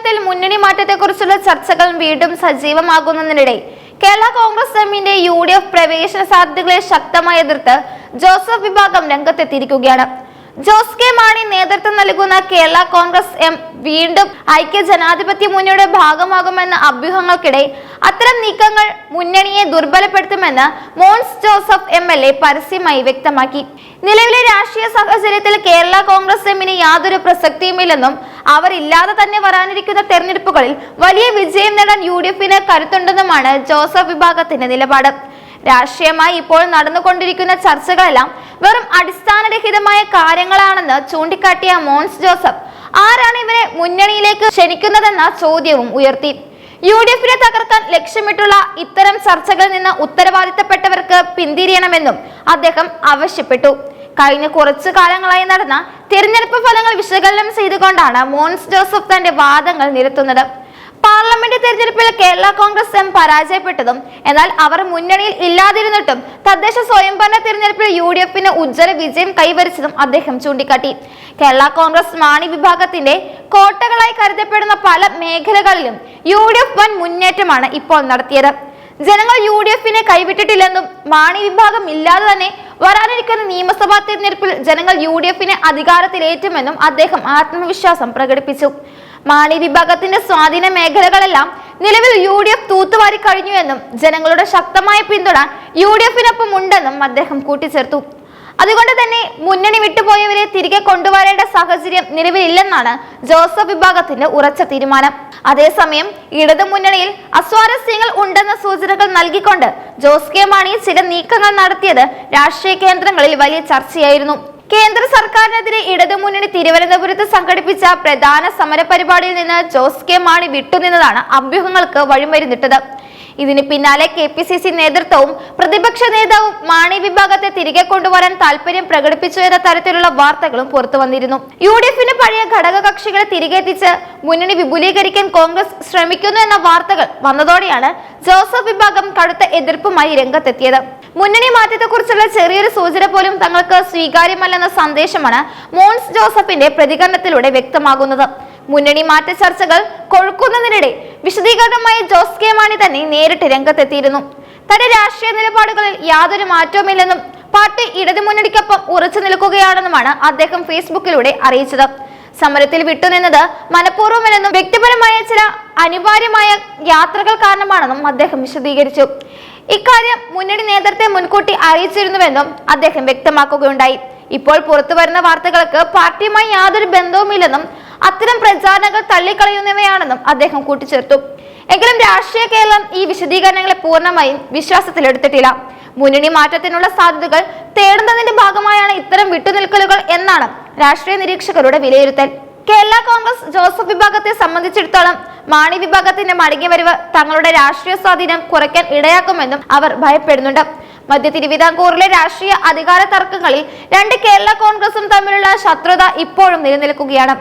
കേരളത്തിൽ മുന്നണി മാറ്റത്തെക്കുറിച്ചുള്ള ചർച്ചകൾ വീണ്ടും സജീവമാകുന്നതിനിടെ കേരള കോൺഗ്രസ് എമ്മിന്റെ UDF പ്രവേശന സാധ്യതകളെ ശക്തമായി എതിർത്ത് ജോസഫ് വിഭാഗം രംഗത്തെത്തിയിരിക്കുകയാണ്. ജോസ് കെ മാണി നേതൃത്വം നൽകുന്ന കേരള കോൺഗ്രസ് എം വീണ്ടും ഐക്യ ജനാധിപത്യ മുന്നണിയുടെ ഭാഗമാകുമെന്ന അഭ്യൂഹങ്ങൾക്കിടെ അത്തരം നീക്കങ്ങൾ മുന്നണിയെ ദുർബലപ്പെടുത്തുമെന്ന് മോൻസ് ജോസഫ് MLA പരസ്യമായി വ്യക്തമാക്കി. നിലവിലെ രാഷ്ട്രീയ സാഹചര്യത്തിൽ കേരള കോൺഗ്രസ് എമ്മിന് യാതൊരു പ്രസക്തിയുമില്ലെന്നും അവർ ഇല്ലാതെ തന്നെ വരാനിരിക്കുന്ന തെരഞ്ഞെടുപ്പുകളിൽ വലിയ വിജയം നേടാൻ UDFന് കരുത്തുണ്ടെന്നുമാണ് ജോസഫ് വിഭാഗത്തിന്റെ നിലപാട്. രാഷ്ട്രീയമായി ഇപ്പോൾ നടന്നുകൊണ്ടിരിക്കുന്ന ചർച്ചകളെല്ലാം വെറും അടിസ്ഥാനരഹിതമായ കാര്യങ്ങളാണെന്ന് ചൂണ്ടിക്കാട്ടിയ മോൻസ് ജോസഫ് ആരാണ് ഇവരെ മുന്നണിയിലേക്ക് ക്ഷണിക്കുന്നതെന്ന ചോദ്യവും ഉയർത്തി. UDFനെ തകർക്കാൻ ലക്ഷ്യമിട്ടുള്ള ഇത്തരം ചർച്ചകളിൽ നിന്ന് ഉത്തരവാദിത്തപ്പെട്ടവർക്ക് പിന്തിരിയണമെന്നും അദ്ദേഹം ആവശ്യപ്പെട്ടു. കഴിഞ്ഞ കുറച്ചു കാലങ്ങളായി നടന്ന തിരഞ്ഞെടുപ്പ് ഫലങ്ങൾ വിശകലനം ചെയ്തുകൊണ്ടാണ് മോൻസ് ജോസഫ് തന്റെ വാദങ്ങൾ നിരത്തുന്നത്. പാർലമെന്റ് തെരഞ്ഞെടുപ്പിൽ കേരള കോൺഗ്രസ് എം പരാജയപ്പെട്ടതും എന്നാൽ അവർ മുന്നണിയിൽ ഇല്ലാതിരുന്നിട്ടും തദ്ദേശ സ്വയംഭരണ തിരഞ്ഞെടുപ്പിൽ UDFന് ഉജ്ജ്വല വിജയം കൈവരിച്ചതും അദ്ദേഹം ചൂണ്ടിക്കാട്ടി. കേരള കോൺഗ്രസ് മാണി വിഭാഗത്തിന്റെ കോട്ടകളായി കരുതപ്പെടുന്ന പല മേഖലകളിലും UDF വൻ മുന്നേറ്റമാണ് ഇപ്പോൾ നടത്തിയത്. ജനങ്ങൾ UDFനെ കൈവിട്ടിട്ടില്ലെന്നും മാണി വിഭാഗം ഇല്ലാതെ തന്നെ വരാനിരിക്കുന്ന നിയമസഭാ തിരഞ്ഞെടുപ്പിൽ ജനങ്ങൾ UDFനെ അധികാരത്തിലേറ്റുമെന്നും അദ്ദേഹം ആത്മവിശ്വാസം പ്രകടിപ്പിച്ചു. മാണി വിഭാഗത്തിന്റെ സ്വാധീന മേഖലകളെല്ലാം നിലവിൽ UDF തൂത്തുവാരി കഴിഞ്ഞുവെന്നും ജനങ്ങളുടെ ശക്തമായ പിന്തുണ UDFനൊപ്പം ഉണ്ടെന്നും അദ്ദേഹം കൂട്ടിച്ചേർത്തു. അതുകൊണ്ട് തന്നെ മുന്നണി വിട്ടുപോയവരെ തിരികെ കൊണ്ടുവരേണ്ട സാഹചര്യം നിലവിലില്ലെന്നാണ് ജോസഫ് വിഭാഗത്തിന്റെ ഉറച്ച തീരുമാനം. അതേസമയം ഇടതു മുന്നണിയിൽ അസ്വാരസ്യങ്ങൾ ഉണ്ടെന്ന സൂചനകൾ നൽകിക്കൊണ്ട് ജോസ് കെ മാണി ചില നീക്കങ്ങൾ നടത്തിയത് രാഷ്ട്രീയ കേന്ദ്രങ്ങളിൽ വലിയ ചർച്ചയായിരുന്നു. കേന്ദ്ര സർക്കാരിനെതിരെ ഇടതുമുന്നണി തിരുവനന്തപുരത്ത് സംഘടിപ്പിച്ച പ്രധാന സമര പരിപാടിയിൽ നിന്ന് ജോസ് കെ മാണി വിട്ടുനിന്നതാണ് അഭ്യൂഹങ്ങൾക്ക് വഴിമരുന്നിട്ടത്. ഇതിന് പിന്നാലെ KPCC നേതൃത്വവും പ്രതിപക്ഷ നേതാവും മാണി വിഭാഗത്തെ തിരികെ കൊണ്ടുവരാൻ താല്പര്യം പ്രകടിപ്പിച്ചു എന്ന തരത്തിലുള്ള വാർത്തകളും പുറത്തു വന്നിരുന്നു. UDFന് പഴയ ഘടക കക്ഷികളെ തിരികെ എത്തിച്ച് മുന്നണി വിപുലീകരിക്കാൻ കോൺഗ്രസ് ശ്രമിക്കുന്നു എന്ന വാർത്തകൾ വന്നതോടെയാണ് ജോസഫ് വിഭാഗം കടുത്ത എതിർപ്പുമായി രംഗത്തെത്തിയത്. മുന്നണി മാറ്റത്തെക്കുറിച്ചുള്ള ചെറിയൊരു സൂചന പോലും തങ്ങൾക്ക് സ്വീകാര്യമല്ലെന്ന സന്ദേശമാണ് മോൻസ് ജോസഫിന്റെ പ്രതികരണത്തിലൂടെ വ്യക്തമാകുന്നത്. മുന്നണി മാറ്റ ചർച്ചകൾ കൊഴുക്കുന്നതിനിടെ വിശദീകരണമായി ജോസ് കെ മാണി തന്നെ നേരിട്ട് രംഗത്തെത്തിയിരുന്നു. തന്റെ രാഷ്ട്രീയ നിലപാടുകളിൽ യാതൊരു മാറ്റവുമില്ലെന്നും പാർട്ടി ഇടതുമുന്നണിക്കൊപ്പം ഉറച്ചു നിൽക്കുകയാണെന്നുമാണ് അദ്ദേഹം ഫേസ്ബുക്കിലൂടെ അറിയിച്ചത്. സമരത്തിൽ വിട്ടുനിന്നത് മനഃപൂർവ്വമല്ലെന്നും വ്യക്തിപരമായ ചില അനിവാര്യമായ യാത്രകൾ കാരണമാണെന്നും അദ്ദേഹം വിശദീകരിച്ചു. ഇക്കാര്യം മുന്നണി നേതൃത്വത്തെ മുൻകൂട്ടി അറിയിച്ചിരുന്നുവെന്നും അദ്ദേഹം വ്യക്തമാക്കുകയുണ്ടായി. ഇപ്പോൾ പുറത്തു വരുന്ന വാർത്തകൾക്ക് പാർട്ടിയുമായി യാതൊരു ബന്ധവുമില്ലെന്നും അത്തരം പ്രചാരണങ്ങൾ തള്ളിക്കളയുന്നവയാണെന്നും അദ്ദേഹം കൂട്ടിച്ചേർത്തു. എങ്കിലും രാഷ്ട്രീയ കേരളം ഈ വിശദീകരണങ്ങളെ പൂർണ്ണമായും വിശ്വാസത്തിലെടുത്തിട്ടില്ല. മുന്നണി മാറ്റത്തിനുള്ള സാധ്യതകൾ തേടുന്നതിന്റെ ഭാഗമായാണ് ഇത്തരം വിട്ടുനിൽക്കലുകൾ എന്നാണ് രാഷ്ട്രീയ നിരീക്ഷകരുടെ വിലയിരുത്തൽ. കേരള കോൺഗ്രസ് ജോസഫ് വിഭാഗത്തെ സംബന്ധിച്ചിടത്തോളം മാണി വിഭാഗത്തിന്റെ മടങ്ങിവരവ് തങ്ങളുടെ രാഷ്ട്രീയ സ്വാധീനം കുറയ്ക്കാൻ ഇടയാക്കുമെന്നും അവർ ഭയപ്പെടുന്നുണ്ട്. മധ്യ തിരുവിതാംകൂറിലെ രാഷ്ട്രീയ അധികാര തർക്കങ്ങളിൽ രണ്ട് കേരള കോൺഗ്രസും തമ്മിലുള്ള ശത്രുത ഇപ്പോഴും നിലനിൽക്കുകയാണ്.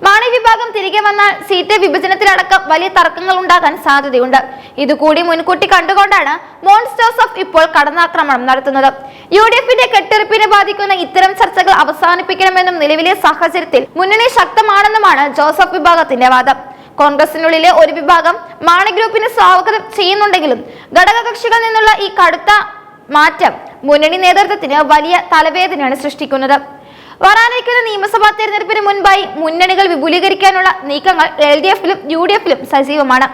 മാണി വിഭാഗം തിരികെ വന്നാൽ സീറ്റ് വിഭജനത്തിലടക്കം വലിയ തർക്കങ്ങൾ ഉണ്ടാകാൻ സാധ്യതയുണ്ട്. ഇതുകൂടി മുൻകൂട്ടി കണ്ടുകൊണ്ടാണ് മോൻസ് ജോസഫ് ഇപ്പോൾ കടന്നാക്രമണം നടത്തുന്നത്. UDFന്റെ കെട്ടുറപ്പിനെ ബാധിക്കുന്ന ഇത്തരം ചർച്ചകൾ അവസാനിപ്പിക്കണമെന്നും നിലവിലെ സാഹചര്യത്തിൽ മുന്നണി ശക്തമാണെന്നുമാണ് ജോസഫ് വിഭാഗത്തിന്റെ വാദം. കോൺഗ്രസിനുള്ളിലെ ഒരു വിഭാഗം മാണി ഗ്രൂപ്പിനെ സ്വാഗതം ചെയ്യുന്നുണ്ടെങ്കിലും ഘടകകക്ഷികളിൽ നിന്നുള്ള ഈ കടുത്ത മാറ്റം മുന്നണി നേതൃത്വത്തിന് വലിയ തലവേദനയാണ് സൃഷ്ടിക്കുന്നത്. വരാനിരിക്കുന്ന നിയമസഭാ തെരഞ്ഞെടുപ്പിന് മുൻപായി മുന്നണികൾ വിപുലീകരിക്കാനുള്ള നീക്കങ്ങൾ LDFലും UDFലും സജീവമാണ്.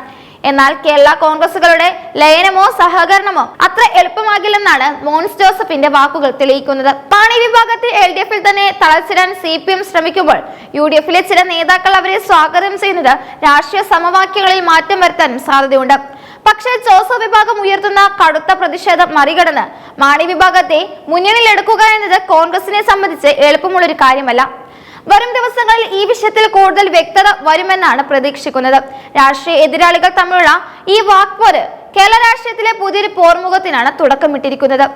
എന്നാൽ കേരള കോൺഗ്രസുകളുടെ ലയനമോ സഹകരണമോ അത്ര എളുപ്പമാകില്ലെന്നാണ് മോൻസ് ജോസഫിന്റെ വാക്കുകൾ തെളിയിക്കുന്നത്. മാണി വിഭാഗത്തിൽ LDFൽ തന്നെ തളച്ചിടാൻ CPM ശ്രമിക്കുമ്പോൾ UDFലെ ചില നേതാക്കൾ അവരെ സ്വാഗതം ചെയ്യുന്നത് രാഷ്ട്രീയ സമവാക്യങ്ങളിൽ മാറ്റം വരുത്താനും സാധ്യതയുണ്ട്. പക്ഷേ ജോസഫ് വിഭാഗം ഉയർത്തുന്ന കടുത്ത പ്രതിഷേധം മറികടന്ന് മാണി വിഭാഗത്തെ മുന്നണിയിലെടുക്കുക എന്നത് കോൺഗ്രസിനെ സംബന്ധിച്ച് എളുപ്പമുള്ളൊരു കാര്യമല്ല. വരും ദിവസങ്ങളിൽ ഈ വിഷയത്തിൽ കൂടുതൽ വ്യക്തത വരുമെന്നാണ് പ്രതീക്ഷിക്കുന്നത്. രാഷ്ട്രീയ എതിരാളികൾ തമ്മിലുള്ള ഈ വാക്പോര് കേരള രാഷ്ട്രീയത്തിലെ പുതിയൊരു പോർമുഖത്തിനാണ് തുടക്കമിട്ടിരിക്കുന്നത്.